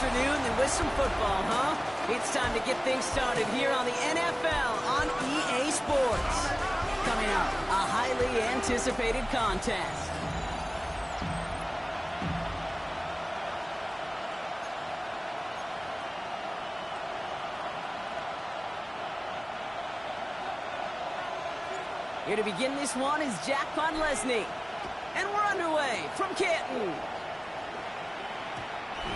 afternoon than with some football, huh? It's time to get things started here on the NFL on EA Sports. Coming up, a highly anticipated contest. Here to begin this one is Jack Lesney. And we're underway from Canton.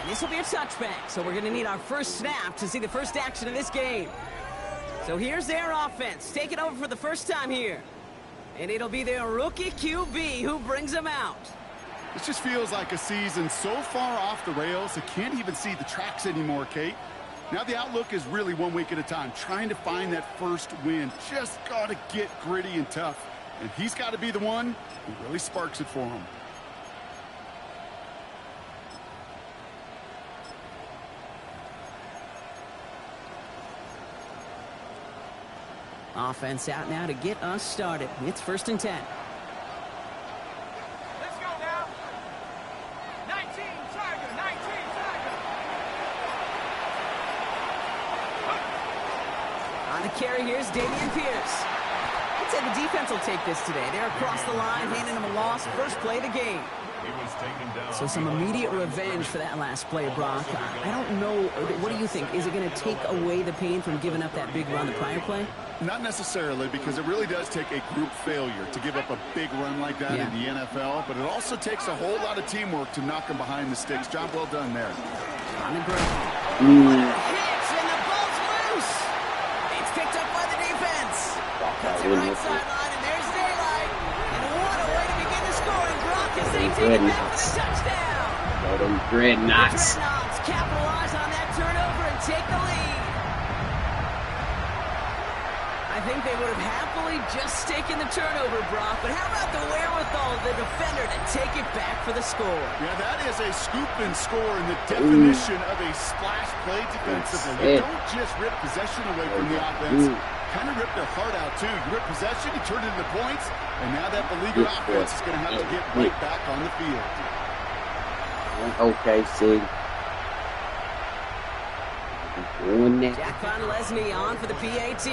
And this will be a touchback, so we're going to need our first snap to see the first action of this game. So here's their offense, taking over for the first time here. And it'll be their rookie QB who brings them out. This just feels like a season so far off the rails, I can't even see the tracks anymore, Kate. Now the outlook is really 1 week at a time, trying to find that first win. Just got to get gritty and tough. And he's got to be the one who really sparks it for him. Offense out now to get us started. It's 1st and 10. Let's go now. 19, Tiger, 19, Tiger. On the carry, here's Damian Pierce. I'd say the defense will take this today. They're across the line, handing them a loss. First play of the game. So some immediate revenge for that last play, Brock. I don't know. What do you think? Is it going to take away the pain from giving up that big run the prior play? Not necessarily, because it really does take a group failure to give up a big run like that in the NFL, but it also takes a whole lot of teamwork to knock them behind the sticks. Job well done there. On the ground. What a hit, and the ball's loose. It's picked up by the defense. Cuts it right sideline, and there's daylight. And what a way to begin the scoring, Brock, as they take it back for the touchdown. The Dreadnoughts capitalize on that turnover and take the lead. I think they would have happily just taken the turnover, Brock, but how about the wherewithal of the defender to take it back for the score? Yeah, that is a scoop and score in the definition of a splash play defensively. You don't just rip possession away from the offense. Kind of rip their heart out, too. You rip possession, you turn it into points, and now that beleaguered offense is going to have to get right back on the field. OKC. Jack Lesney on for the PAT.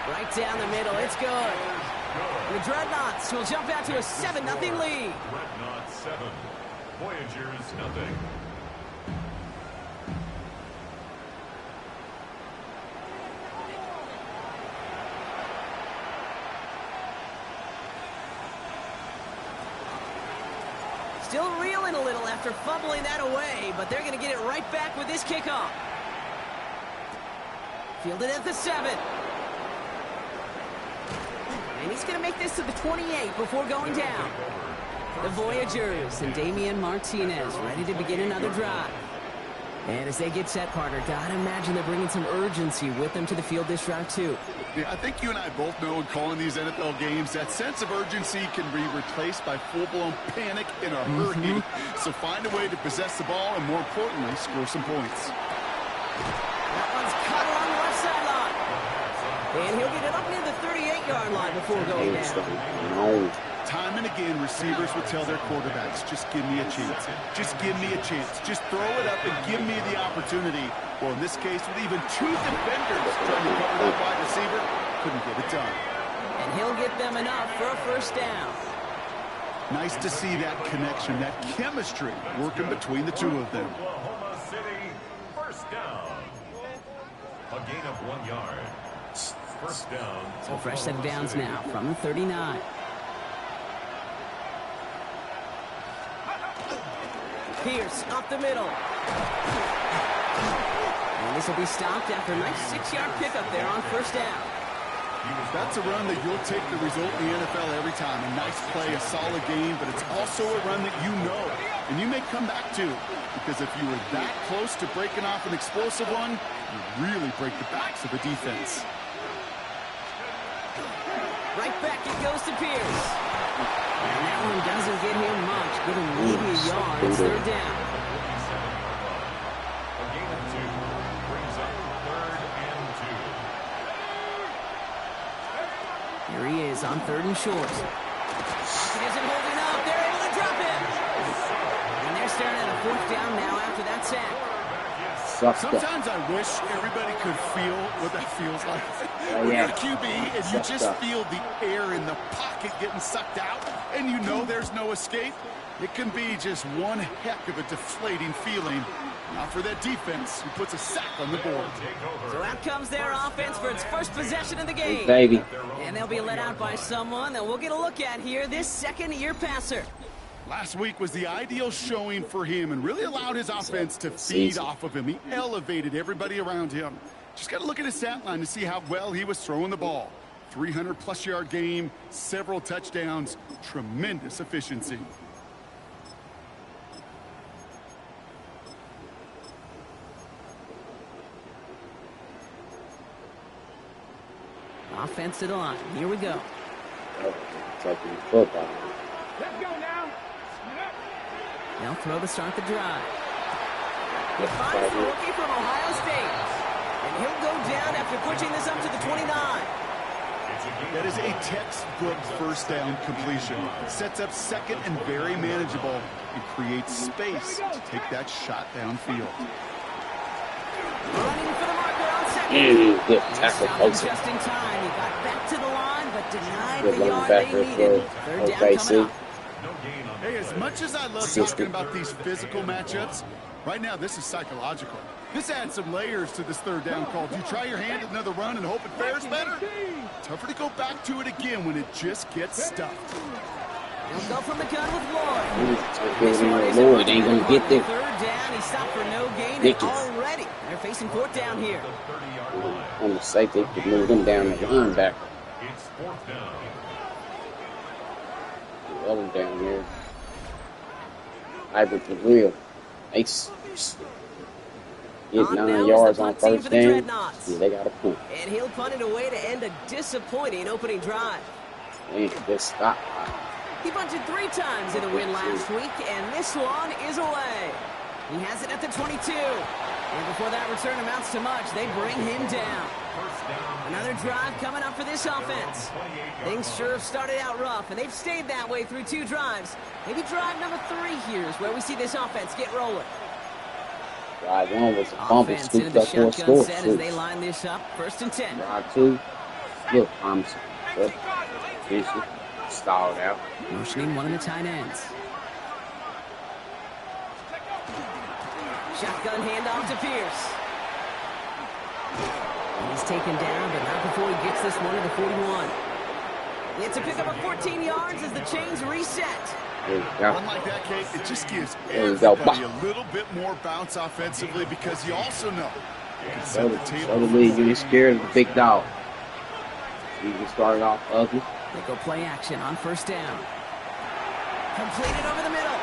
Right down the middle, it's good. And the Dreadnoughts will jump out to a 7-0 lead. Dreadnoughts 7, Voyagers nothing. Still reeling a little after fumbling that away, but they're going to get it right back with this kickoff. Fielded at the 7. And he's going to make this to the 28 before going down. The Voyagers and Damian Martinez ready to begin another drive. And as they get set, partner, gotta imagine they're bringing some urgency with them to the field this route, too. Yeah, I think you and I both know in calling these NFL games, that sense of urgency can be replaced by full-blown panic in a hurry. So find a way to possess the ball and, more importantly, score some points. That one's caught along the left sideline. And he'll get it up near the 38-yard line before going down. Time and again, receivers would tell their quarterbacks, just give me a chance. Just give me a chance. Just throw it up and give me the opportunity. Well, in this case, with even 2 defenders trying to cover that wide receiver, couldn't get it done. And he'll get them enough for a first down. Nice to see that connection, that chemistry working between the two of them. Oklahoma City, first down. A gain of 1 yard. First down. So fresh set of downs now from the 39. Pierce up the middle. And this will be stopped after a nice 6-yard pickup there on first down. That's a run that you'll take the result in the NFL every time. A nice play, a solid game, but it's also a run that you know, and you may come back to, because if you were that close to breaking off an explosive one, you really break the backs of the defense. Right back it goes to Pierce. And that one doesn't get him much. Give him maybe a yard. It's third down. A gain of 2 brings up 3rd and 2. Here he is on 3rd and short. Pocket isn't holding up. There attack. Sometimes I wish everybody could feel what that feels like. When you're a QB and you just feel the air in the pocket getting sucked out and you know there's no escape, it can be just one heck of a deflating feeling. Now for that defense, who puts a sack on the board. So out comes their offense for its first possession of the game. Hey, baby. And they'll be let out by someone that we'll get a look at here, this second-year passer. Last week was the ideal showing for him and really allowed his offense to feed off of him. He elevated everybody around him. Just got to look at his stat line to see how well he was throwing the ball. 300-plus yard game, several touchdowns, tremendous efficiency. Offense to the line. Here we go. Taking football. Let's go now. They'll throw to start the drive. He finds the rookie from Ohio State. And he'll go down after pushing this up to the 29. That is a textbook first down completion. Sets up second and very manageable and creates space to take that shot downfield. Running for the marker on second. Good tackle, folks. Just in time. He got back to the line, but denied Good the running yard back they there needed. for Third down coming OKC. up. Hey, as much as I love talking about these physical matchups, right now this is psychological. This adds some layers to this third down call. Do you try your hand at another run and hope it fares better? Tougher to go back to it again when it just gets stuffed. He'll go from the gun with Lloyd. Lloyd ain't gonna get there. Third down, he stopped for no gain, and already they're facing fourth down here. On the safety, could move them down the linebacker. It's fourth down. Other down here. Hybrid for real. Ace. Get 9 yards on first down. Yeah, they got a punt. And he'll punt it away to end a disappointing opening drive. Man, just stop. He punted 3 times in a win last week, and this one is away. He has it at the 22. And before that return amounts to much, they bring him down. Another drive coming up for this offense. Things sure have started out rough, and they've stayed that way through 2 drives. Maybe drive number 3 here is where we see this offense get rolling. Drive 1 was a fumble, Offense into scooped the up for a shotgun score. set as they line this up. First and 10. Drive 2, still promising. But Bishop stalled out. Motioning one of the tight ends. Shotgun handoff to Pierce. He's taken down, but not before he gets this one to the 41. It's a pickup of 14 yards as the chains reset. There you go. One like that, Kate, it just gives There you go. everybody a little bit more bounce offensively because you also know you can set the table. So the league, you ain't scared of the big dog. You can start off ugly. They go play action on first down. Completed over the middle.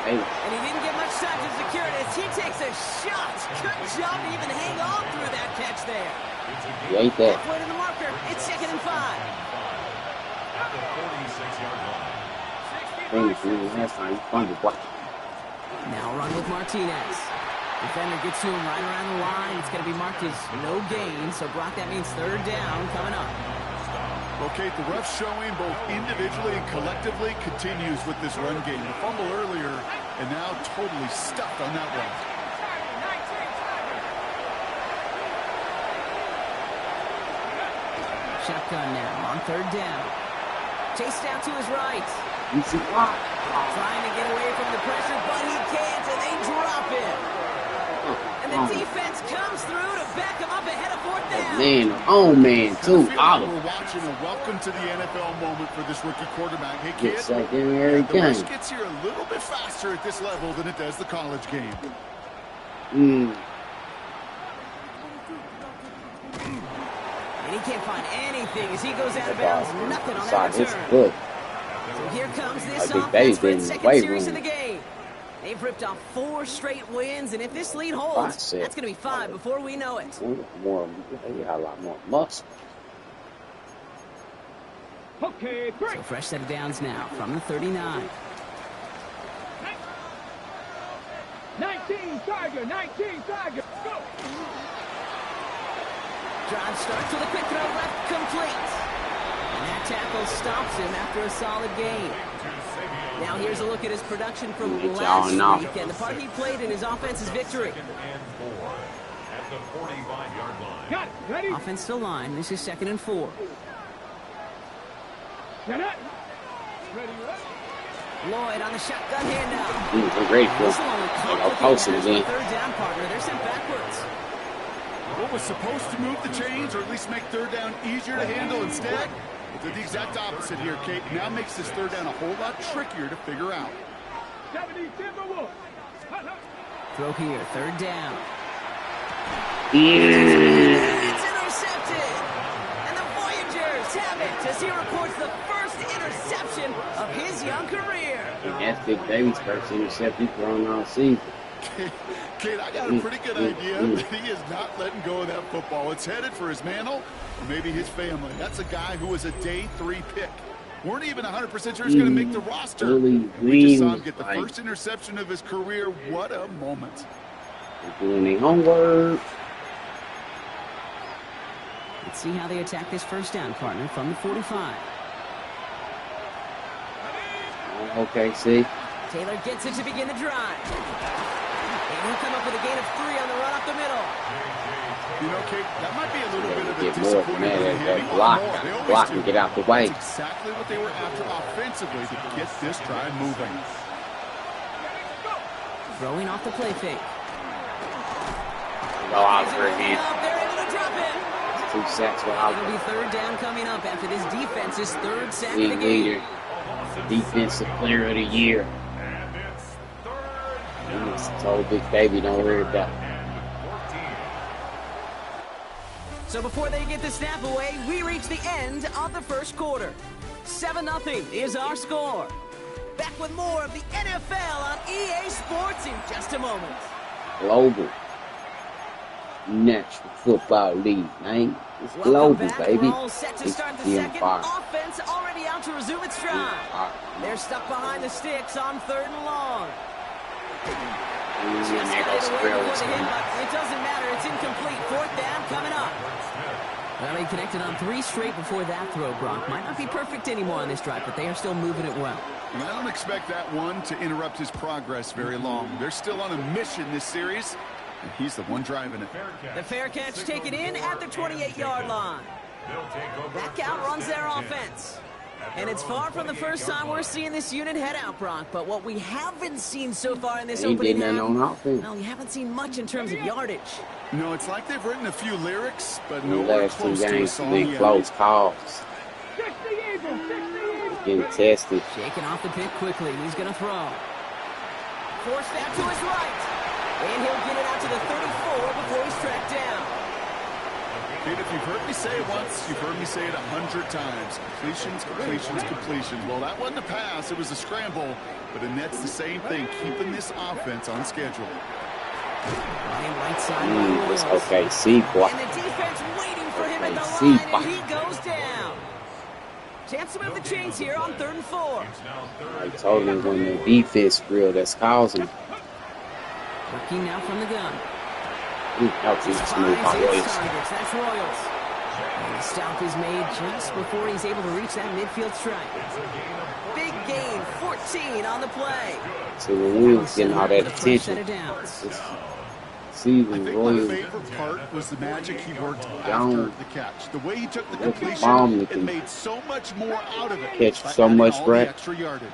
Hey, And he didn't get much time to secure it as he takes a shot. Good job to even hang on through that catch there. you ain't that. Halfway to the marker. It's second and 5. At the 46-yard line. Thing is, last time you fumbled. What? Now run with Martinez. Defender gets to him right around the line. It's going to be marked as no gain. So, Brock, that means third down coming up. Well, Kate, the rough showing both individually and collectively continues with this run game. The fumble earlier and now totally stuck on that one. Shotgun now on third down. Chased out to his right. You see why? Trying to get away from the pressure, but he can't, and they drop him. And the defense comes through to back him up ahead of fourth down. Man, oh man, too. I feel like we're watching a welcome to the NFL moment for this rookie quarterback. Hey, kid, Gets like in every the rush game. gets here a little bit faster at this level than it does the college game. Mm. And he can't find anything as he goes out of bounds. Nothing on that It's return. good. So here comes this I think offense they've for been its second way series of wrong. the game. They've ripped off 4 straight wins, and if this lead holds, that's going to be 5 before we know it. More, you got a lot more muscle. Okay, So fresh set of downs now from the 39. 19 Tiger, 19 Tiger, go! Drive starts with a quick throw left complete. And that tackle stops him after a solid gain. Now here's a look at his production from Get last y'all week and the part he played in his offense's victory. And 4 at the 45-yard line. Got it. Ready? Offensive line, this is 2nd and 4. Get it. Ready, ready. Lloyd on the shotgun handoff. We're ready for This along with it. Clark I'll looking post it at again. the third down partner. They're sent backwards. What was supposed to move the chains or at least make third down easier to handle instead? It did the exact opposite here, Kate. Now makes this third down a whole lot trickier to figure out. 70 Timberwolves. Throw here, 3rd down. Yeah. It's intercepted. And the Voyagers have it as he records the first interception of his young career. That's Big David's first interception thrown all season. Kate, I got a pretty good idea that he is not letting go of that football. It's headed for his mantle or maybe his family. That's a guy who was a day 3 pick. Weren't even 100% sure he's going to make the roster. We just saw him get the first interception of his career. What a moment. They're doing their homework. Let's see how they attack this first down partner from the 45. OKC. Taylor gets it to begin the drive. And he'll come up with a gain of 3 on the run up the middle. You know, Kate, that might be a little bit of a Get more from disappointing that block. Block and get out the way. That's exactly what they were after offensively to get this drive moving. Throwing off the play fake. Go out for again. They're able to drop it. 2 sacks for It'll Alpha. be 3rd down coming up after this defense's 3rd sack of the League game. leader. Defensive player of the year. And it's 3rd He's told Big Baby, don't worry about it. So before they get the snap away, we reach the end of the first quarter. 7-0 is our score. Back with more of the NFL on EA Sports in just a moment. Global. National Football League, man. It's Welcome global, back. baby. We're all set to It's start the the second. Empire. Offense already out to resume its stride. They're stuck behind the sticks on 3rd and long. Just There got goes it away before the hit, Squirrels. but it doesn't matter. It's incomplete. 4th down coming up. Well, he connected on 3 straight before that throw, Brock. Might not be perfect anymore on this drive, but they are still moving it well. And I don't expect that one to interrupt his progress very long. They're still on a mission this series, and he's the one driving it. The fair catch taken in at the 28-yard line. Back out runs their offense. And it's far from the first time we're seeing this unit head out, Brock. But what we haven't seen so far in this Ain't opening getting half, nothing on offense. well, we haven't seen much in terms of yardage. No, it's like they've written a few lyrics, but The nowhere last 2 close to a games, song big yet. close calls. 60 Eagles. 60 Eagles. Getting tested. Shaking off the pick quickly. He's going to throw. Forced out to his right. And he'll get it out to the 34 before he's tracked down. Kate, if you've heard me say it once, you've heard me say it 100 times. Completions, completions, completions. Well, that wasn't a pass. It was a scramble. But it nets the same thing, keeping this offense on schedule. Running right side. This OKC boy. And the defense waiting for him at the OKC line, boy. and he goes down. Chance to move the chains here on 3rd and 4. I told him when the defense real, that's causing. Working now from the gun. Help you just move by Finds his Royals. targets. That's Royals. And the stop is made just before he's able to reach that midfield strike. Big gain, 14 on the play. So when we was getting all that For the first set attention, of downs. this I season think my Royals favorite part was the magic he worked after Down. the catch. The way he took the Bomb completion looking. and made so much more out of it. Catch by so adding much, all the Brett. extra yardage.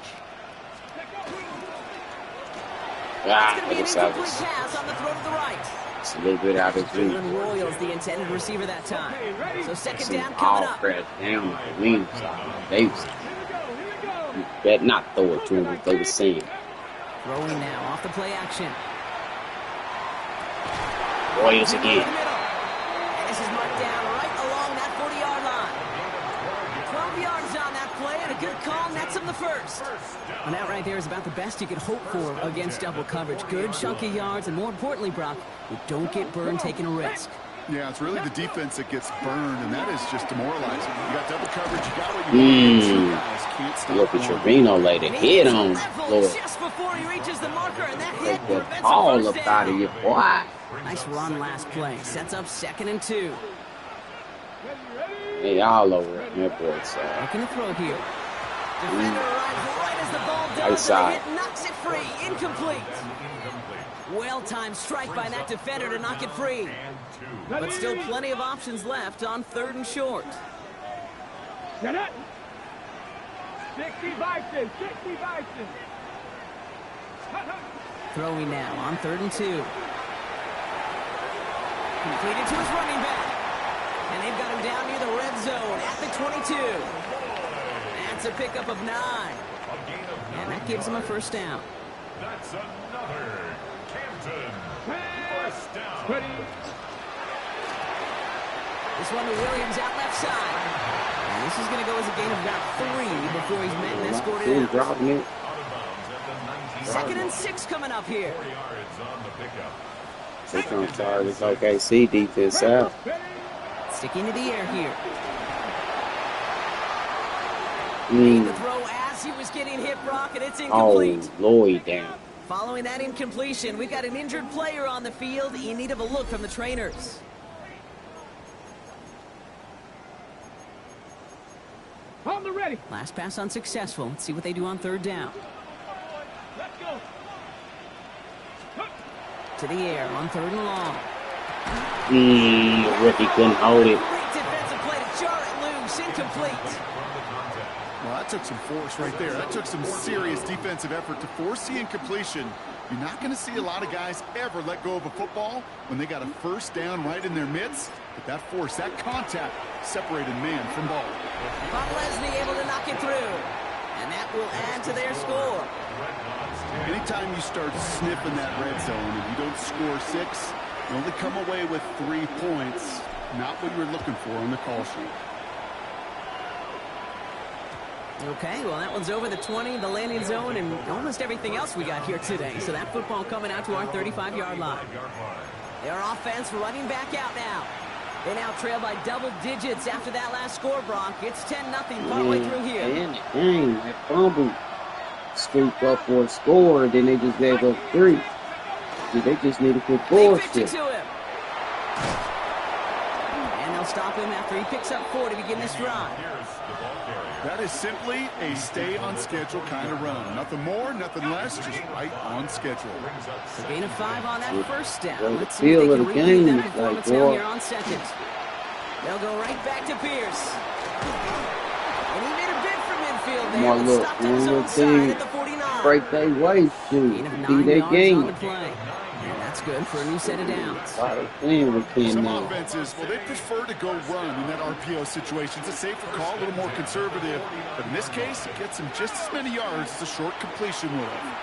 It's going to be an it's out incomplete pass on the throw to the right. it's a little bit out of his reach. Jalen Royals, the intended receiver that time. So 2nd Some down all coming up. credit down the wing side. Davis. You better not throw it to him if they were saying. Throwing now off the play action. Royals Over the again. middle. And this is marked down right along that 40-yard line. 12 yards on that play, and a good call nets him the first. And that right there is about the best you could hope for against double coverage. Good chunky yards, and more importantly, Brock, you don't get burned taking a risk. Yeah, it's really the defense that gets burned, and that is just demoralizing. You got double coverage, you got what you want. Two guys can't stop Look at one. Trevino laid a And he hit gets on leveled Lord. just before he reaches the marker, and that hit Take that prevents a ball first up out of down. your boy. Nice run last play. Sets up 2nd and 2. They all over it. That boy, so. Looking to throw here. Defender arrives right as the ball does, and the hit knocks it free. Incomplete. Well-timed strike by that defender to knock it free. But still plenty of options left on 3rd and short. Get it. 60 Bison. 60 Bison. Throwing now on 3rd and 2. Completed to his running back. And they've got him down near the red zone at the 22. That's a pickup of 9. And that gives him a first down. That's another Canton first down. This one to Williams out left side. And this is going to go as a gain of about 3 before he's met and escorted out. Out of bounds at the 2nd and 6 coming up here. 4 yards on the pickup. I'm sorry, this OKC defense out. Sticking to the air here. Mm. The throw as he was getting hit, Brock, and it's Oh, incomplete. Lloyd down. Following that incompletion, we've got an injured player on the field in need of a look from the trainers. On the ready. Last pass unsuccessful. Let's see what they do on 3rd down. Let's go. To the air on 3rd and long. Rookie couldn't hold it. Great defensive play to jar it loose. Incomplete. Well, that took some force right there. That took some serious defensive effort to force the incompletion. You're not going to see a lot of guys ever let go of a football when they got a first down right in their midst. But that force, that contact, separated man from ball. Bob Leslie able to knock it through. And that will add to their score. Anytime you start sniffing that red zone and you don't score 6, you only come away with 3 points. Not what you're looking for on the call sheet. Okay, well, that one's over the 20, the landing zone, and almost everything else we got here today. So that football coming out to our 35-yard line. Their offense running back out now. They now trail by double digits after that last score, Brock. It's 10-0 partway through here. Dang, that fumble scooped up for a score, and then they just gave up 3. Dude, they just need to put They 4 pitch it still. to him. And they'll stop him after he picks up 4 to begin this drive. That is simply a stay-on-schedule kind of run. Nothing more, nothing less, just right on schedule. So gain of 5 on that first down. Well, Let's the see if they feel can of the repeat game that is performance like, now boy. here on 2nd. They'll go right back to Pierce. And he made a bid for midfield there. Come on, But look, stopped on his one own more side team. at the 49. Break their way, Gain of shoot. 9 Be their yards on game. the play. And that's good for a new set of downs. A lot of playing with 10 Some now. offenses, well, they prefer to go run in that RPO situation. It's a safer call, a little more conservative. But in this case, it gets him just as many yards as a short completion would have.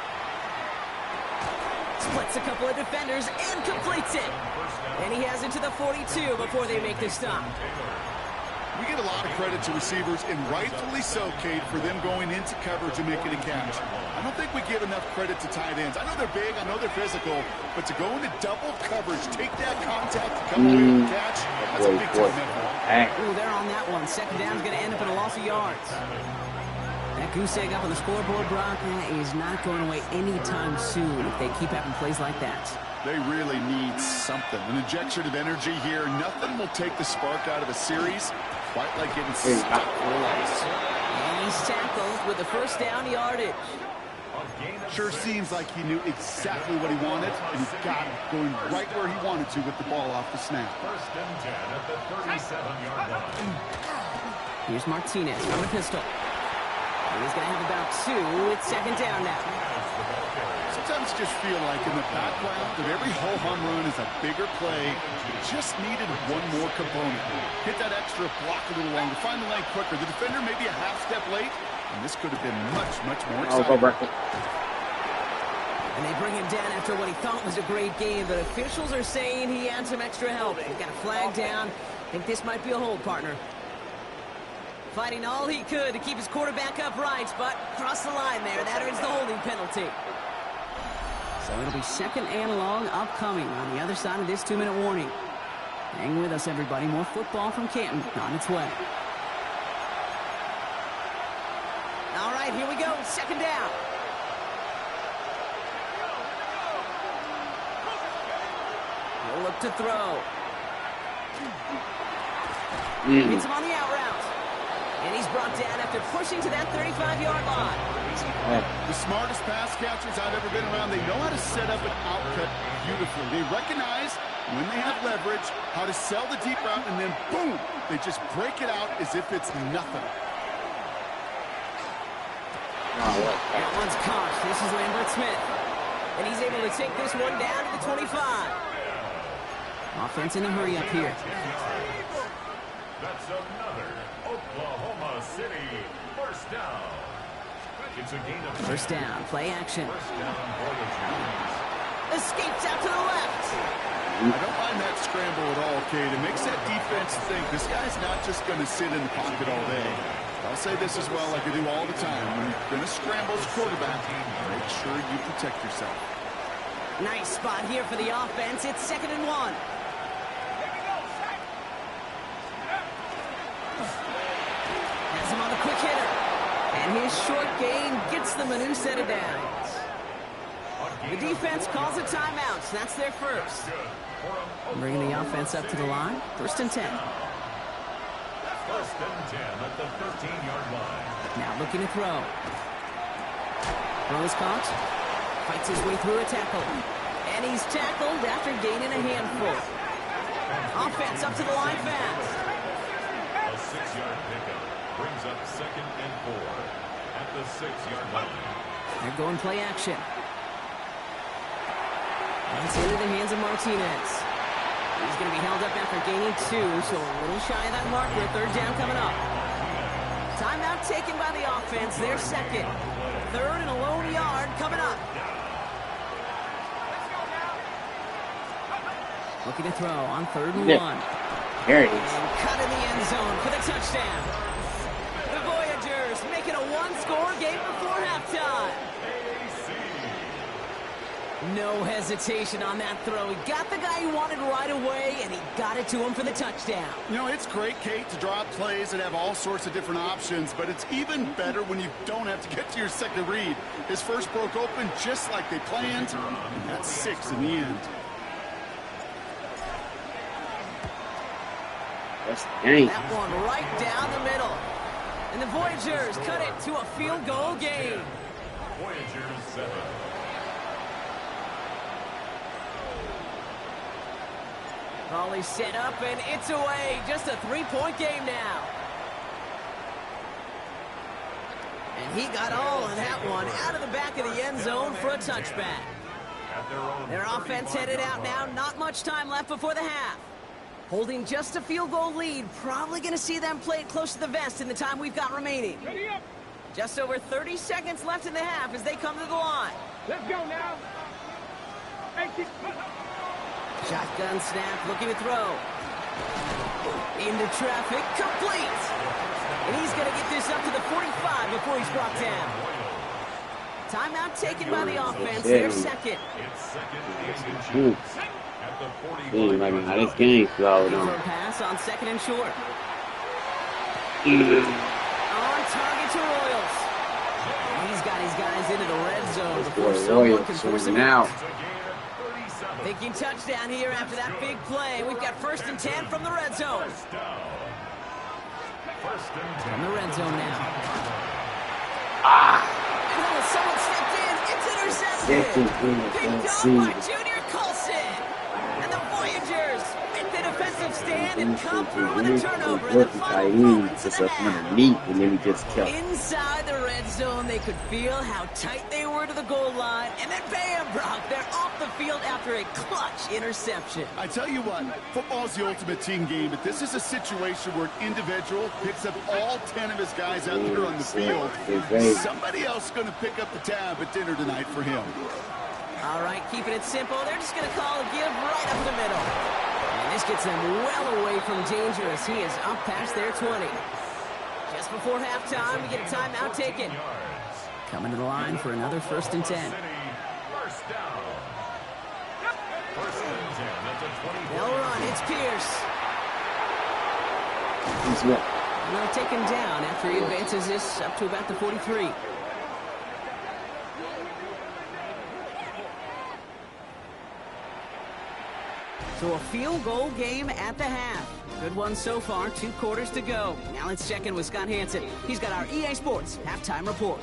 Splits a couple of defenders and completes it. And he has it to the 42 before they make the stop. We get a lot of credit to receivers, and rightfully so, Kate, for them going into coverage and making a catch. I don't think we give enough credit to tight ends. I know they're big, I know they're physical, but to go into double coverage, take that contact, and come away with a catch, that's a big time effort. Ooh, they're on that one. 2nd down's going to end up in a loss of yards. That goose egg up on the scoreboard, Brock, is not going away anytime soon if they keep having plays like that. They really need something. An injection of energy here. Nothing will take the spark out of a series quite like getting stuck for a loss. And he's tackled with the first down yardage. Sure seems like he knew exactly what he wanted, and he got it going right where he wanted to with the ball off the snap. 1st and 10 at the 37-yard line. Here's Martinez from the pistol. And he's going to have about 2. It's 2nd down now. Sometimes just feel like in the background of every ho-hum run is a bigger play. It just needed one more component. Hit that extra block a little longer, find the lane quicker. The defender maybe a half step late, and this could have been much, much more exciting. And they bring him down after what he thought was a great game, but officials are saying he had some extra help. He got a flag down. I think this might be a hold, partner. Fighting all he could to keep his quarterback upright, but crossed the line there. That earns the holding penalty. So it'll be 2nd and long upcoming on the other side of this 2-minute warning. Hang with us, everybody. More football from Canton on its way. All right, here we go. 2nd down. He'll look to throw. Hits him on the out route. And he's brought down after pushing to that 35-yard line. The smartest pass catchers I've ever been around, they know how to set up an outcut beautifully. They recognize when they have leverage, how to sell the deep route, and then boom, they just break it out as if it's nothing. That one's caught. This is Lambert Smith. And he's able to take this one down to the 25. Offense in a hurry up here. That's another Oklahoma City first down. It's a gain of First down, play action. First down, Voyagers. Escapes out to the left. I don't mind that scramble at all, Kate. It makes that defense think this guy's not just going to sit in the pocket all day. I'll say this as well like I do all the time. When you're going to scramble as quarterback, make sure you protect yourself. Nice spot here for the offense. It's 2nd and 1. Has him on the quick hitter. And his short gain gets them a new set of downs. The defense calls a timeout. That's their first. Bringing the offense up to the line. 1st and 10. First and 10 at the 13-yard line. Now looking to throw. Throw is caught. Fights his way through a tackle. And he's tackled after gaining a handful. Offense up to the line fast. A 6-yard pickup brings up 2nd and 4 at the 6-yard line. They're going play action. And it's into the hands of Martinez. He's going to be held up after gaining 2, so a little shy of that marker. 3rd down coming up. Timeout taken by the offense. Their second. 3rd and a lone yard coming up. Looking to throw on 3rd and 1. There it is. And cut in the end zone for the touchdown. The Voyagers making a one-score game before halftime. No hesitation on that throw. He got the guy he wanted right away, and he got it to him for the touchdown. You know, it's great, Kate, to draw up plays and have all sorts of different options, but it's even better when you don't have to get to your second read. His first broke open just like they planned, and that's 6 in the end. That's the game. That one right down the middle. And the Voyagers cut it to a field goal game. Voyagers 7. Raleigh set up, and it's away. Just a 3-point game now. And he got all of that one out of the back of the end zone for a touchback. Their offense headed out now. Not much time left before the half. Holding just a field goal lead. Probably going to see them play it close to the vest in the time we've got remaining. Just over 30 seconds left in the half as they come to the line. Let's go now. Shotgun snap, looking to throw. Into traffic, complete. And he's going to get this up to the 45 before he's brought down. Timeout taken by the offense, their second. It's 2nd and inches at the 45. Like how this game flowed on. Pass on 2nd and short. Mm. On target to Royals. He's got his guys into the red zone before Boy, someone Royals can force him showing out. out. Thinking touchdown here after that big play. We've got 1st and 10 from the red zone. From the red zone now. And then someone stepped in. It's intercepted. Picked up by Junior Colson. And the Voyagers make the defensive stand and come through with a turnover in the final moments of the half. And then he just killed. Inside the red zone, they could feel how tight they were to the goal line. And then bam, Brock, they're off the field after a clutch interception. I tell you what, football's the ultimate team game, but this is a situation where an individual picks up all 10 of his guys out there on the field. Somebody else is going to pick up the tab at dinner tonight for him. All right, keeping it simple. They're just going to call a give right up the middle. And this gets them well away from danger as he is up past their 20. Just before halftime, we get a timeout taken. Coming to the line for another 1st and 10. They'll run. It's Pierce. And they'll take him down after he advances this up to about the 43. So a field goal game at the half. Good one so far, 2 quarters to go. Now let's check in with Scott Hansen. He's got our EA Sports halftime report.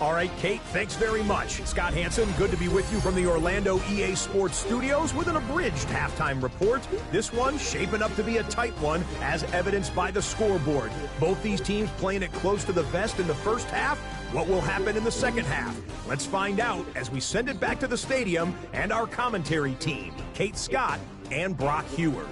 All right, Kate, thanks very much. Scott Hansen, good to be with you from the Orlando EA Sports Studios with an abridged halftime report. This one shaping up to be a tight one, as evidenced by the scoreboard. Both these teams playing it close to the vest in the first half. What will happen in the second half? Let's find out as we send it back to the stadium and our commentary team, Kate Scott and Brock Hewer.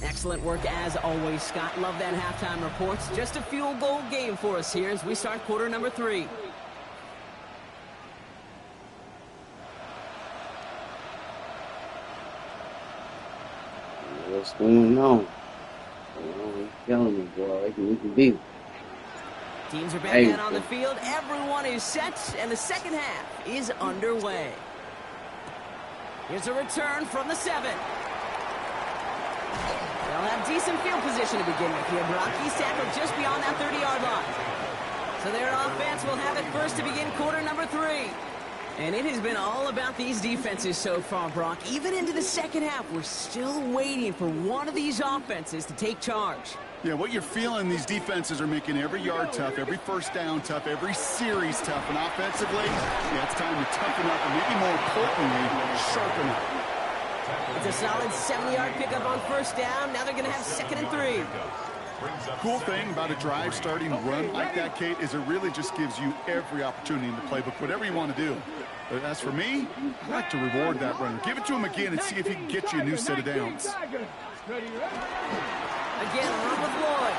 Excellent work as always, Scott. Love that halftime report. Just a field goal game for us here as we start quarter number 3. What's going on? I'm telling you, boy, we can beat. Teams are back out on the field. Everyone is set, and the second half is underway. Here's a return from the 7. They'll have decent field position to begin with here. Brock, he's tackled just beyond that 30-yard line. So their offense will have it first to begin quarter number 3. And it has been all about these defenses so far, Brock. Even into the second half, we're still waiting for one of these offenses to take charge. Yeah, what you're feeling, these defenses are making every yard tough, every first down tough, every series tough. And offensively, yeah, it's time to toughen up and maybe more importantly, sharpen up. It's a solid 70-yard pickup on first down. Now they're going to have 2nd and 3. Cool thing about a drive starting run like that, Kate, is it really just gives you every opportunity in the playbook, whatever you want to do. But as for me, I like to reward that runner. Give it to him again and see if he can get you a new set of downs. Again, run with Lloyd.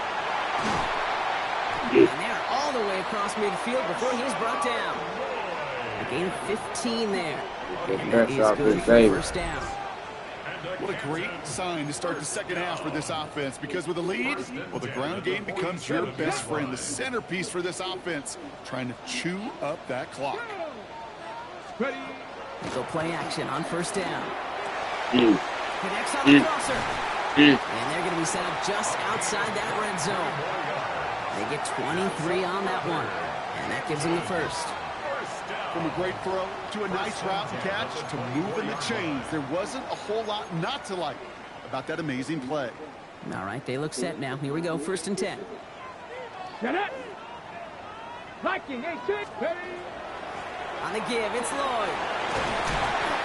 And they're all the way across midfield before he's brought down. A gain of 15 there. And that is good for first down. What a great sign to start the second half for this offense, because with a lead, well, the ground game becomes your best friend, the centerpiece for this offense, trying to chew up that clock. So play action on first down. Connects on the crosser. And they're going to be set up just outside that red zone. They get 23 on that one, and that gives them the first. From a great throw to a nice route and catch to moving the chains, there wasn't a whole lot not to like about that amazing play. All right, they look set now. Here we go, 1st and 10. Get it. Liking, 8-6. On the give, it's Lloyd.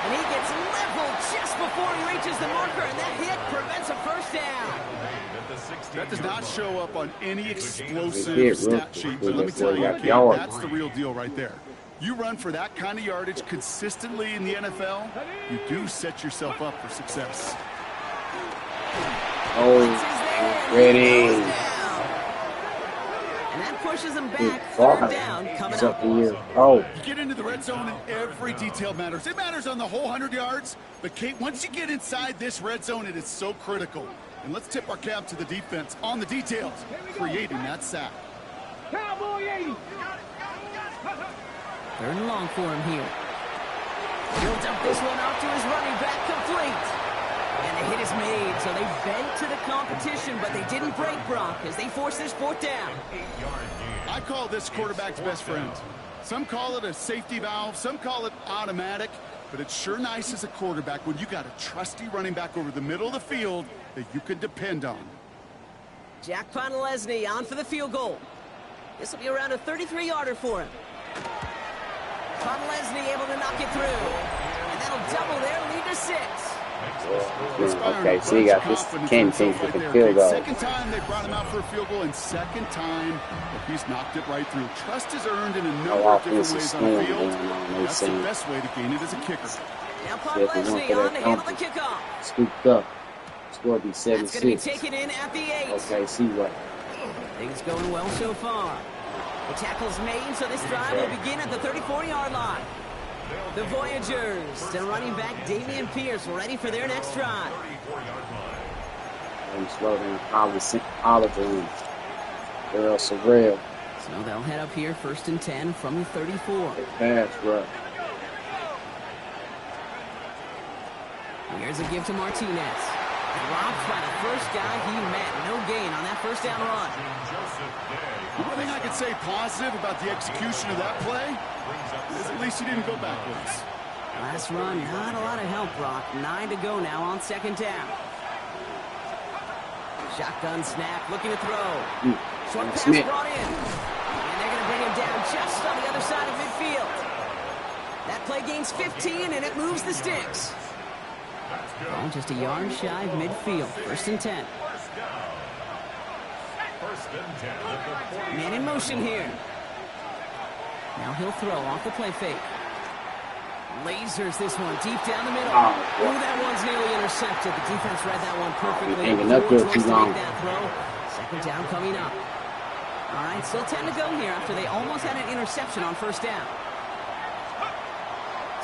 And he gets leveled just before he reaches the marker, and that hit prevents a first down. That does not show up on any explosive stat sheet, but let me tell you, Kate, that's the real deal right there. You run for that kind of yardage consistently in the NFL, you do set yourself up for success. Oh, ready. And that pushes him back. 3rd down coming up. Oh. You get into the red zone and every detail matters. It matters on the whole 100 yards. But, Kate, once you get inside this red zone, it is so critical. And let's tip our cap to the defense on the details, creating that sack. Cowboy 80. 3rd and long for him here. Builds up this one off to his running back, complete. And the hit is made, so they bent to the competition, but they didn't break, Brock, as they force this 4th down. I call this quarterback's best friend. Some call it a safety valve, some call it automatic, but it's sure nice as a quarterback when you got a trusty running back over the middle of the field that you can depend on. Jack Pontelesny on for the field goal. This will be around a 33-yarder for him. Pontelesny able to knock it through. And that'll double their lead to 6. Okay, so you got this Canton with the field goal. Second time they brought him out for a field goal, and second time he's knocked it right through. Trust is earned in a number of different ways on the field. That's the best way to gain it as a kicker. Now Pontelesny on to handle the kickoff. Scooped up. Score be 7-6. That's going to be taken in at the 8. Okay, see what? Things going well so far. The tackle's made, so this drive will begin at the 34-yard line. The Voyagers and running back Damian Pierce ready for their next drive. Slow down, Oliver, Earl Sorrell. So they'll head up here 1st and 10 from the 34. Pass rush. Here's a give to Martinez. Dropped by the first guy he met. No gain on that first down run. One thing I could say positive about the execution of that play is at least he didn't go backwards. Last run, not a lot of help, Brock. 9 to go now on second down. Shotgun snap, looking to throw. Short pass brought in. And they're going to bring him down just on the other side of midfield. That play gains 15, and it moves the sticks. Well, just a yard shy of midfield. First and 10. Man in motion here. Now he'll throw off the play fake. Lasers this one deep down the middle. Oh, that one's nearly intercepted. The defense read that one perfectly. Hanging up there too long. That throw. Second down coming up. All right, still 10 to go here after they almost had an interception on first down.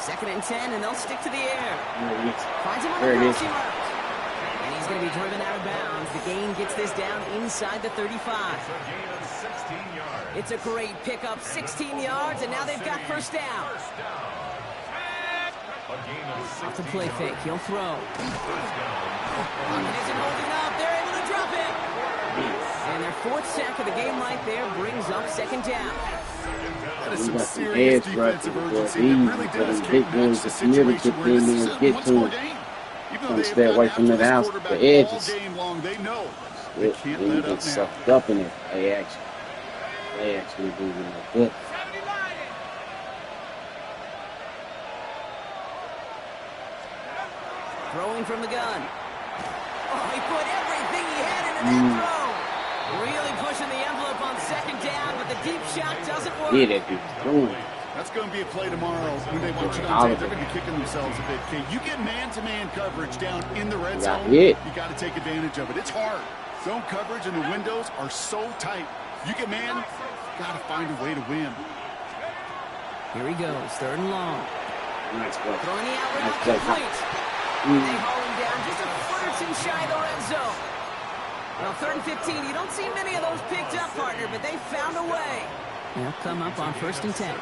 Second and 10, and they'll stick to the air. Finds him on the crossing route. And he's going to be driven out of bounds. The gain gets this down inside the 35. It's a great pickup, 16 yards, and now they've got first down. Off the play fake, he'll throw. And isn't holding up, they're able to drop it. And their fourth sack of the game right there brings up second down. That is some serious defensive urgency that really does change the situation where this is a one-score game. Even though stay away from the house, the edges. They know they can't let up now. Sucked up in it. They actually do like that. Throwing from the gun. Oh, he put everything he had into that throw. Really pushing the envelope on second down, but the deep shot doesn't work. Yeah, that dude's throwing. That's going to be a play tomorrow when they watch it on tape. They're going to be kicking themselves a bit, Kate. You get man-to-man coverage down in the red zone, you got to take advantage of it. It's hard. Zone coverage and the windows are so tight. You get man, got to find a way to win. Here he goes, third and long. Nice play. Throwing the out route complete. They haul him down just a foot or two shy of the red zone. Well, third and 15, you don't see many of those picked up, partner, but they found a way. They'll come up on first and 10. And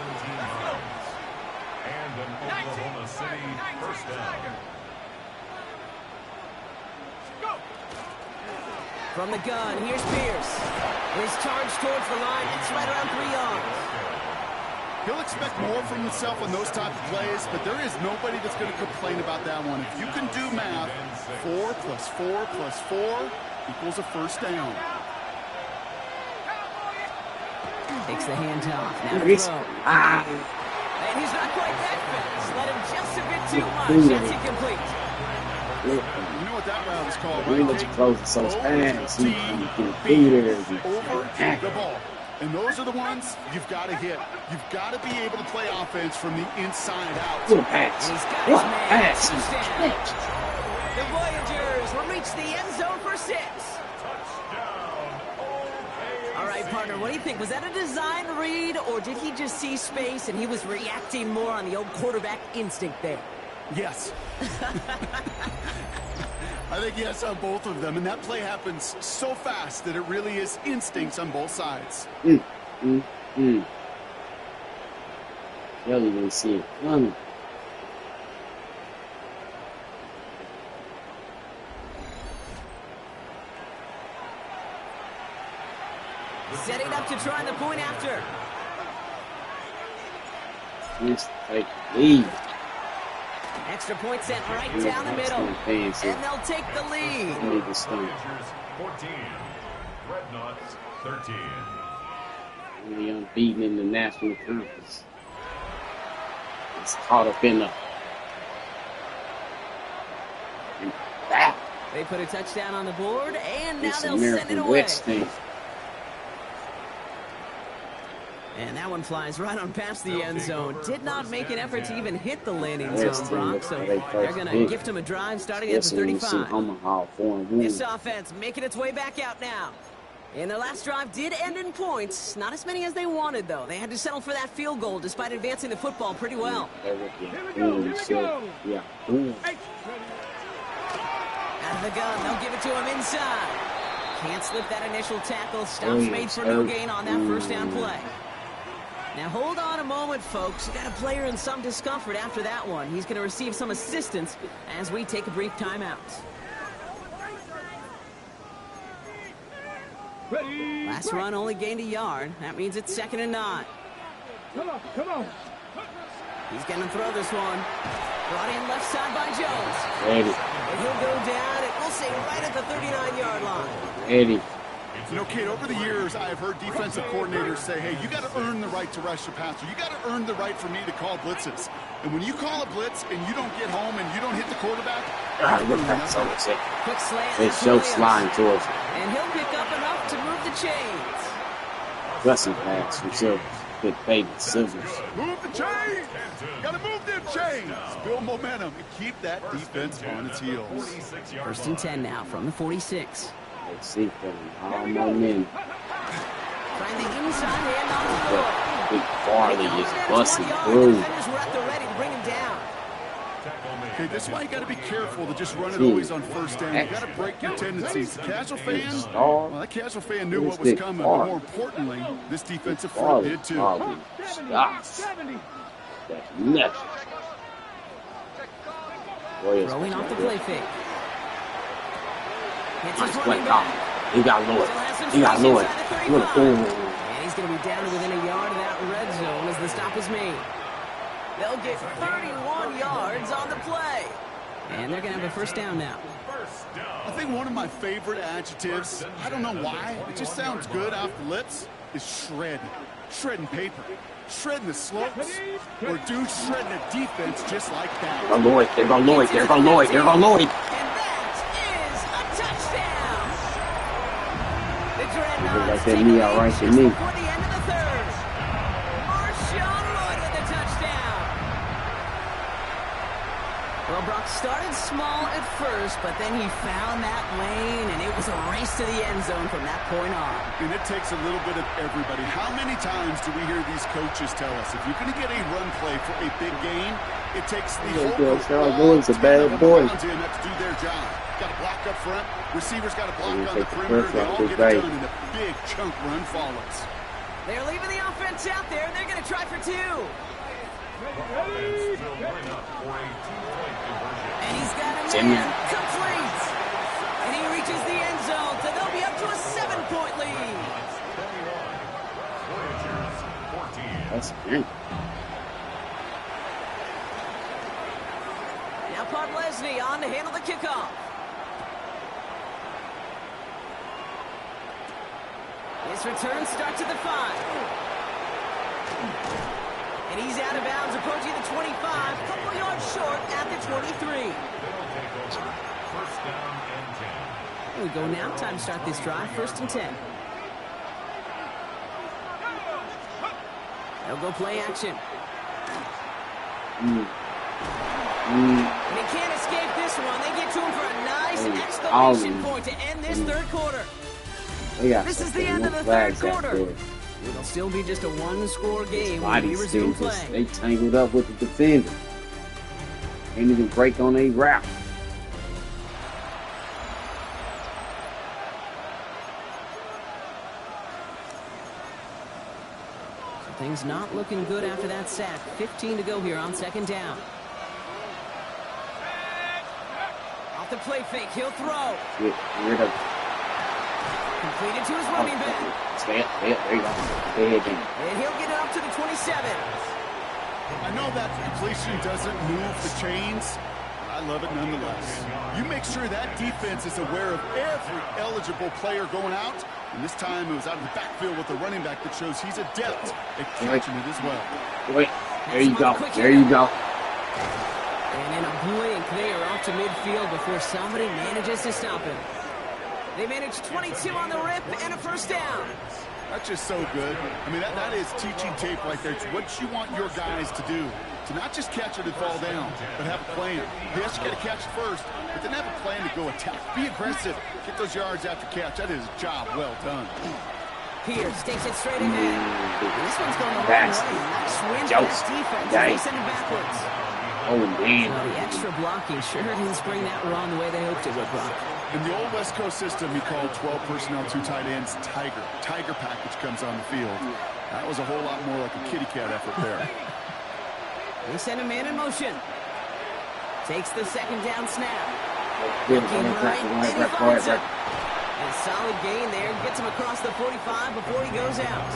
an Oklahoma City first down. From the gun, here's Pierce. His charge towards the line, it's right around 3 yards. He'll expect more from himself on those type of plays, but there is nobody that's going to complain about that one. If you can do math, 4 plus 4 plus 4 equals a first down. Takes the handoff. Now the throw. And he's not quite that fast. Let him just a bit too much. That's incomplete. You know what that route is called, right? Right? Close so fast. He can beat over the ball. And those are the ones you've got to hit. You've got to be able to play offense from the inside out. Good pass. And he's got his man. The Voyagers will reach the end zone for 6. All right, partner, what do you think? Was that a design read, or did he just see space and he was reacting more on the old quarterback instinct there? Yes. I think yes on both of them, and that play happens so fast that it really is instincts on both sides. You don't even see it coming. Setting up to try the point after. Just take the lead. Extra point sent right down the middle. And they'll take the lead. 14. Dreadnoughts 13. Really unbeaten in the national conference. It's caught up in the... They put a touchdown on the board, and now they'll send it away. And that one flies right on past the end zone. Did not make an effort to even hit the landing zone, Brock. So they're going to gift him a drive starting at the 35. This offense making its way back out now. And their last drive did end in points. Not as many as they wanted, though. They had to settle for that field goal despite advancing the football pretty well. Here we go. Yeah. Out of the gun, they'll give it to him inside. Can't slip that initial tackle. Stops made for no gain on that first down play. Now hold on a moment, folks. You got a player in some discomfort after that one. He's going to receive some assistance as we take a brief timeout. Last run only gained a yard. That means it's 2nd and 9. Come on. He's going to throw this one. Brought in left side by Jones. Ready. And he'll go down, and we'll say right at the 39-yard line. Ready. You know, Kate, over the years, I've heard defensive coordinators say, hey, you got to earn the right to rush the passer. You got to earn the right for me to call blitzes. And when you call a blitz and you don't get home and you don't hit the quarterback, Quick slant. It's so sliding towards him. And he'll pick up enough to move the chains. Blessing pass from Silvers. Good baby Silvers. move the chains. Got to move them chains. Build momentum and keep that defense on its heels. 1st and 10 now from the 46. Let's see from all momentum. Trying the inside hand on the floor. Big Farley is busting through. Defenders were at the ready to bring him down. Okay, that's why you got to be careful to just run it always on 1st down. You got to break your tendencies. The casual fan, well, that casual fan knew what was coming, but more importantly, this defensive front did too. That's nuts. Throwing off the play fake. It's his running Nice. back. He got Lloyd. And he's going to be down to within a yard of that red zone as the stop is made. They'll get 31 yards on the play. And they're going to have a 1st down now. I think one of my favorite adjectives, I don't know why, it just sounds good off the lips, is shred. Shredding paper. Shredding the slopes. Or dude shredding a defense just like that. There go Lloyd. There go Lloyd. There go Lloyd. There go Lloyd. And that is a touchdown. The Dreadnoughts Like that knee out right to me. before the end of the 3rd. Marshawn Lloyd with the touchdown. Well, Brock started small at first, but then he found that lane, and it was a race to the end zone from that point on. And it takes a little bit of everybody. How many times do we hear these coaches tell us, if you're going to get a run play for a big gain, it takes the whole group Lloyd's a bad boy. to do their job. Got to block up front. Receivers got to block on the perimeter. They all get it done, and a big chunk run follows. They're leaving the offense out there, and they're going to try for 2. And he's got a man complete. And he reaches the end zone, so they'll be up to a 7-point lead. That's great. Now Podlesny on to handle the kickoff. This return starts at the 5. And he's out of bounds, approaching the 25, a couple yards short at the 23. Here we go now, time to start this drive, 1st and 10. They'll go play action. And they can't escape this one. They get to him for a nice exclamation point to end this 3rd quarter. This is the end of the 3rd quarter. It'll still be just a 1-score game when we resume play. They tangled up with the defender. Ain't even break on a route. So things not looking good after that sack. 15 to go here on 2nd down. Off the play fake, he'll throw. Get rid of. Completed to his running back. Stay up, there you go. Stay ahead, And he'll get it up to the 27. I know that completion doesn't move the chains. I love it nonetheless. You make sure that defense is aware of every eligible player going out. And this time it was out of the backfield with a running back that shows he's adept at catching it as well. Wait, there you go. There you go. And in a blink, they are off to midfield before somebody manages to stop him. They managed 22 on the rip and a 1st down. That's just so good. I mean, that is teaching tape right there. It's what you want your guys to do. To not just catch it and fall down, but have a plan. Yes, you got to catch it first, but then have a plan to go attack. Be aggressive. Get those yards after catch. That is a job well done. Pierce takes it straight ahead. And this one's going the wrong way. Nice win for this defense. They send it backwards. Oh, man. So the extra blocking sure didn't spring that run the way they hoped it would, Brock. In the old West Coast system, he called 12 personnel, 2 tight ends, Tiger. Tiger package comes on the field. That was a whole lot more like a kitty cat effort there. They send a man in motion. Takes the 2nd down snap. And a solid gain there. Gets him across the 45 before he goes out.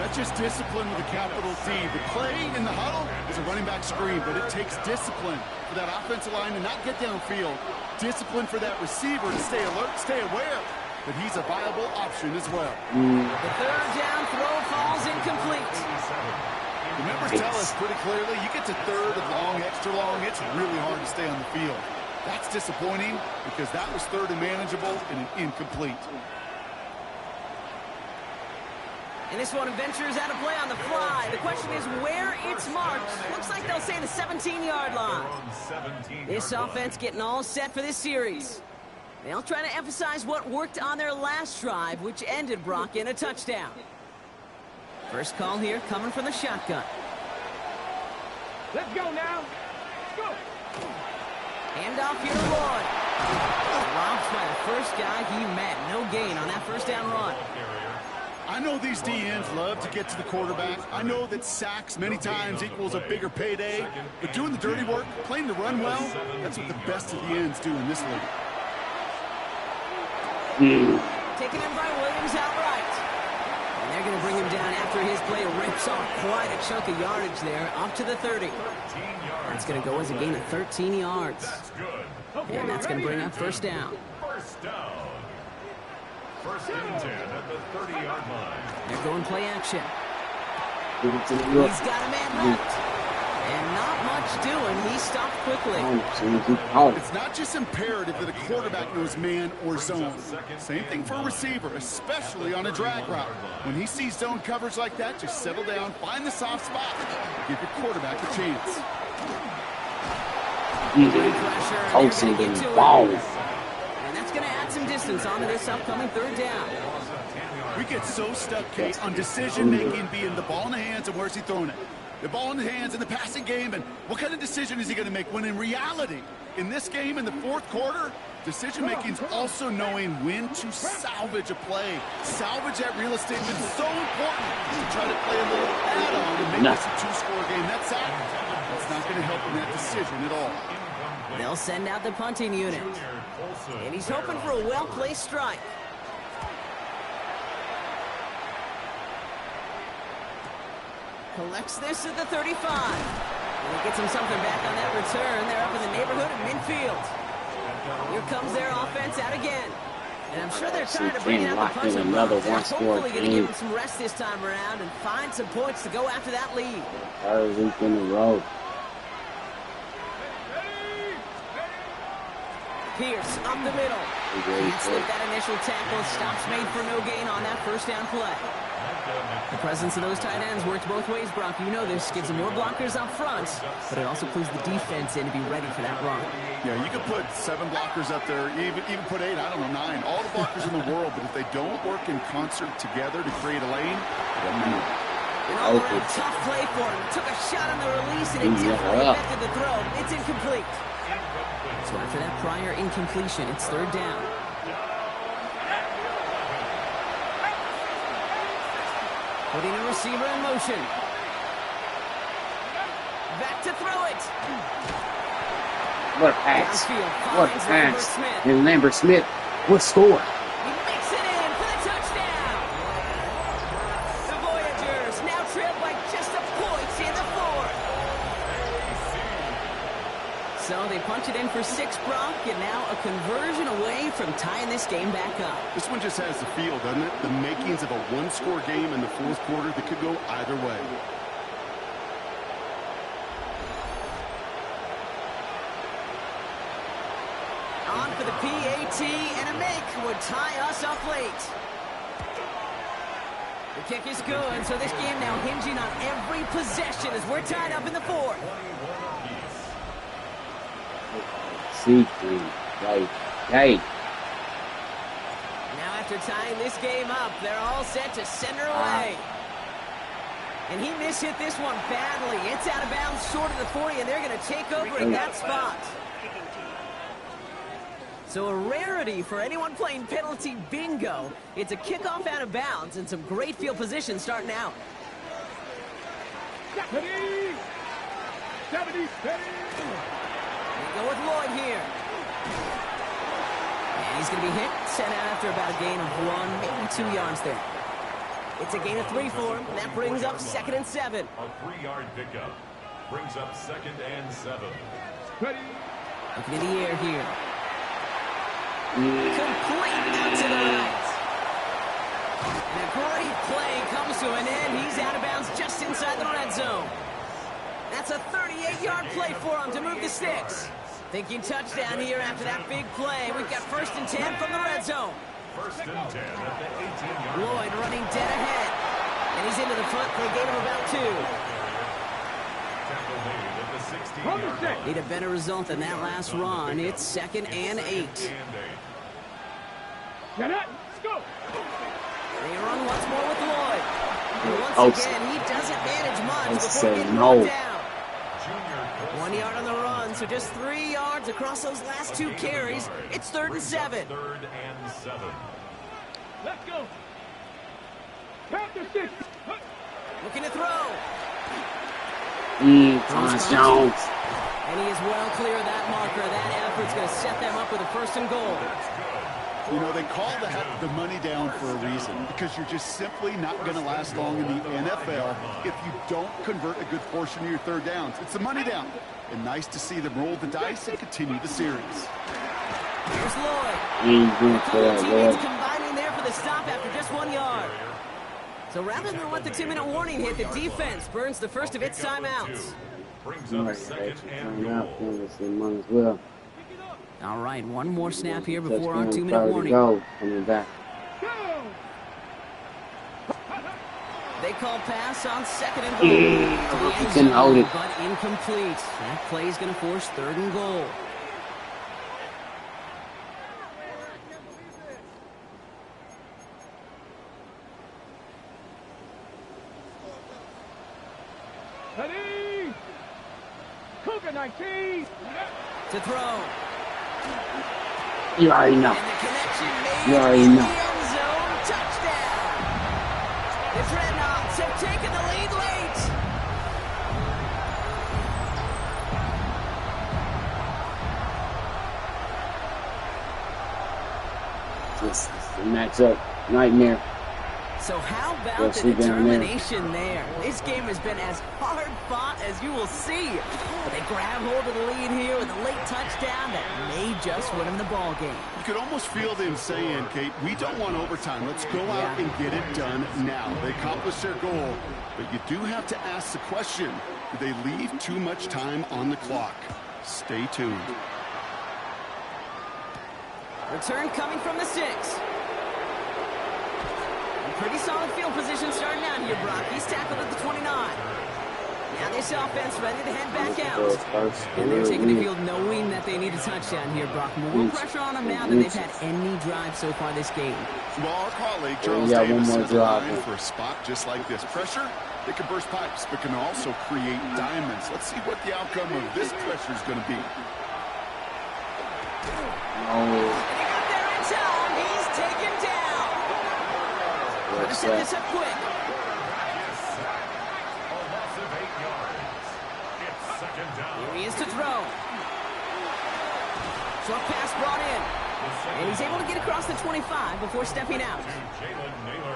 That's just discipline with a capital D. The play in the huddle is a running back screen, but it takes discipline for that offensive line to not get downfield. Discipline for that receiver to stay alert, stay aware that he's a viable option as well. The third down throw falls incomplete. The numbers tell us pretty clearly, you get to third and long, extra long, it's really hard to stay on the field. That's disappointing because that was third and manageable and an incomplete. And this one ventures out of play on the fly. The question is where it's marked. Looks like they'll say the 17-yard line. This offense getting all set for this series. They'll try to emphasize what worked on their last drive, which ended, Brock, in a touchdown. First call here coming from the shotgun. Let's go now. Let's go. Handoff here to Lloyd. Robs by the first guy he met. No gain on that first down run. I know these DNs love to get to the quarterback. I know that sacks many times equals a bigger payday. But doing the dirty work, playing the run well, that's what the best of the ends do in this league. Taken in by Williams outright. And they're going to bring him down after his play rips off quite a chunk of yardage there, up to the 30. That's going to go as a gain of 13 yards. And that's going to bring up first down. First down. First and 10 at the 30-yard line. They're going play action. He's got a man left. And not much doing. He stopped quickly. It's not just imperative that a quarterback knows man or zone. Same thing for a receiver, especially on a drag route. When he sees zone coverage like that, just settle down, find the soft spot, give your quarterback a chance. And that's going to add some distance onto this upcoming third down. We get so stuck, Kate, on decision-making being the ball in the hands and where's he throwing it. The ball in the hands in the passing game, and what kind of decision is he going to make? When in reality, in this game, in the fourth quarter, decision-making is also knowing when to salvage a play. Salvage that real estate has been so important to try to play a little add-on and make this a two-score game. That's not going to help in that decision at all. They'll send out the punting unit. And he's hoping for a well-placed strike. Collects this at the 35. And he gets him something back on that return. They're up in the neighborhood of midfield. Here comes their offense out again. And I'm sure they're trying to bring out the punch. Another one-score hopefully going to give him some rest this time around and find some points to go after that lead. Third week in a row. Pierce up the middle. Can't slip that initial tackle. Stops made for no gain on that first down play. The presence of those tight ends works both ways, Brock. You know this. Gives them more blockers up front, but it also clues the defense in to be ready for that run. Yeah, you could put 7 blockers up there, even put 8, I don't know, 9. All the blockers in the world, but if they don't work in concert together to create a lane, it doesn't matter. An tough play for him. Took a shot on the release, and it definitely affected the throw. It's incomplete. So after that prior incompletion, it's third down. Putting a receiver in motion. Back to throw it. What a pass. What a pass. And Lambert Smith will score. He makes it in for the touchdown. The Voyagers now trail by just a point in the fourth. So they punch it in for 6, Brock, and now a conversion away from tying this game back up. This one just has the feel, doesn't it? The makings of a one-score game in the fourth quarter that could go either way. On for the PAT, and a make would tie us up late. The kick is good, so this game now hinging on every possession as we're tied up in the fourth. Hey. Now after tying this game up, they're all set to send her away. And he mishit this one badly. It's out of bounds short of the 40, and they're going to take over in that spot. So a rarity for anyone playing penalty bingo. It's a kickoff out of bounds and some great field position starting out. Steady! They go with Lloyd here. And He's going to be hit, sent out after about a gain of 1, maybe 2 yards there. It's a gain of 3 for him. That brings up 2nd and 7. A 3-yard pickup brings up 2nd and 7. Ready. Looking in the air here. Complete out to the right. And a great play comes to an end. He's out of bounds just inside the red zone. That's a 38-yard play for him to move the sticks. Thinking touchdown here after that big play. We've got 1st and 10 from the red zone. 1st and 10 at the 18-yard line. Lloyd running dead ahead. And he's into the front for a gain of about 2. Tackle made at the 16-yard line. Need a better result than that last run. It's 2nd and 8. Get it. Let's go. They run once more with Lloyd. And once again, he doesn't manage much before getting brought down. 1 yard on the run, so just 3 yards across those last 2 carries. It's 3rd and 7. 3rd and 7. Let's go. Panther 6. Looking to throw. Thomas Jones. And he is well clear of that marker. That effort's going to set them up with a 1st and goal. You know, they call the money down for a reason, because you're just simply not going to last long in the NFL if you don't convert a good portion of your 3rd downs. It's the money down. And nice to see them roll the dice and continue the series. Here's Lloyd. Lloyd. Combining there for the stop after just 1 yard. So rather than let the 2-minute warning hit, the defense burns the first of its timeouts. Brings up 2nd and goal. Well. All right, one more snap here before our 2-minute warning. Coming back. They call pass on 2nd and goal. To the end zone, but incomplete. That play is going to force 3rd and goal. Ready. Cougar 19. To throw. You already know. And the connection made You already in know. the end zone. Touchdown. The Dreadnoughts have taken the lead late. This is the matchup nightmare. So how about the determination there? This game has been as hard fought as you will see. But they grab hold of the lead here with a late touchdown that may just win them the ball game. You could almost feel them saying, Kate, we don't want overtime. Let's go out and get it done now. They accomplished their goal. But you do have to ask the question, do they leave too much time on the clock? Stay tuned. Return coming from the 6. Pretty solid field position starting out here, Brock. He's tackled at the 29. Now this offense ready to head back out. And they're taking the field knowing that they need a touchdown here, Brock. More pressure on them now than they've had any drive so far this game. Well, our colleague, Charles Davis, is aligned for a spot just like this. Pressure, they can burst pipes, but can also create diamonds. Let's see what the outcome of this pressure is going to be. And he got there in time. He's taken down. Let's set this up quick. A loss of 8 yards. It's 2nd down. Here he is to throw. Short pass brought in. And he's able to get across the 25 before stepping out.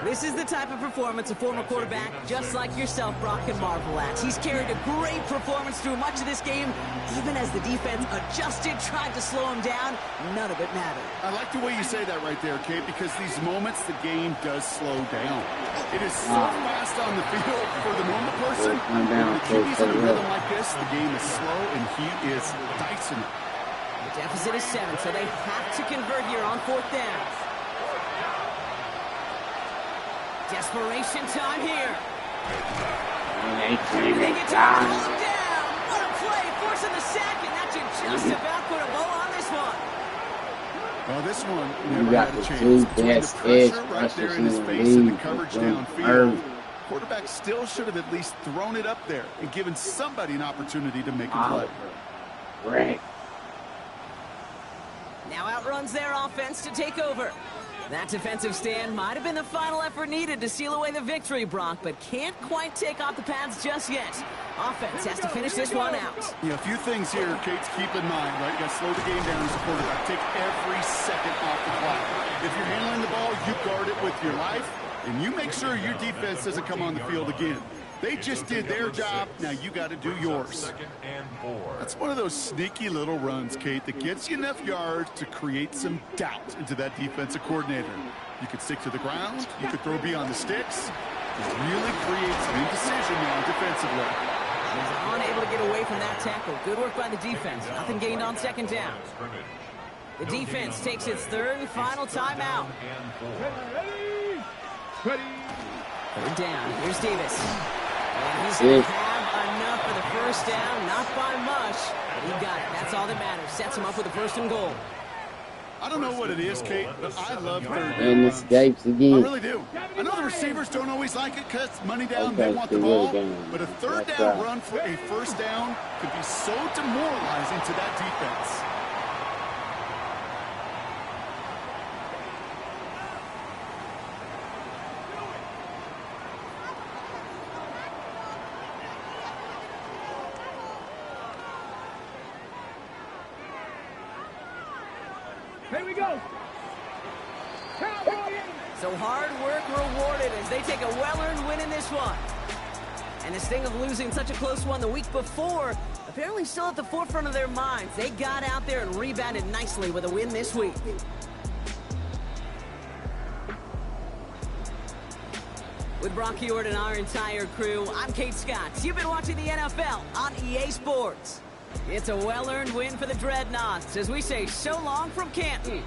This is the type of performance a former quarterback, just like yourself, Brock, can marvel at. He's carried a great performance through much of this game. Even as the defense adjusted, tried to slow him down, none of it mattered. I like the way you say that right there, Kate, because these moments the game does slow down. It is so fast on the field for the normal person. When the QB's in a rhythm like this, the game is slow and he is dicing it. The deficit is 7, so they have to convert here on 4th down. Desperation time here. They get down. What a play, forcing the sack, and that should just about put a bow on this one. Well, this one never had a chance. Between the pressure right there in his face and the coverage downfield, quarterback still should have at least thrown it up there and given somebody an opportunity to make a play. Right. Now outruns their offense to take over. That defensive stand might have been the final effort needed to seal away the victory, Brock, but can't quite take off the pads just yet. Offense has to finish this one out. Yeah, a few things here, Kate, to keep in mind, right? You got to slow the game down as a quarterback. Take every second off the clock. If you're handling the ball, you guard it with your life, and you make sure your defense doesn't come on the field again. They just did their job. Now you got to do yours. That's one of those sneaky little runs, Kate, that gets you enough yards to create some doubt into that defensive coordinator. You could stick to the ground. You could throw beyond the sticks. It really creates some indecision now defensively. He's unable to get away from that tackle. Good work by the defense. Nothing gained on second down. The defense takes its third and final timeout. Third down. Here's Davis. And he's going to have enough for the first down. Not by much. He got it. That's all that matters. Sets him up with a first and goal. I don't know what it is, Kate, but I love third down. And escapes again. I really do. I know the receivers don't always like it because money down, they want the ball. But a third down run for a first down could be so demoralizing to that defense. Here we go. So hard work rewarded as they take a well-earned win in this one. And the sting of losing such a close one the week before, apparently still at the forefront of their minds. They got out there and rebounded nicely with a win this week. With Brock Huard and our entire crew, I'm Kate Scott. You've been watching the NFL on EA Sports. It's a well-earned win for the Dreadnoughts as we say so long from Canton.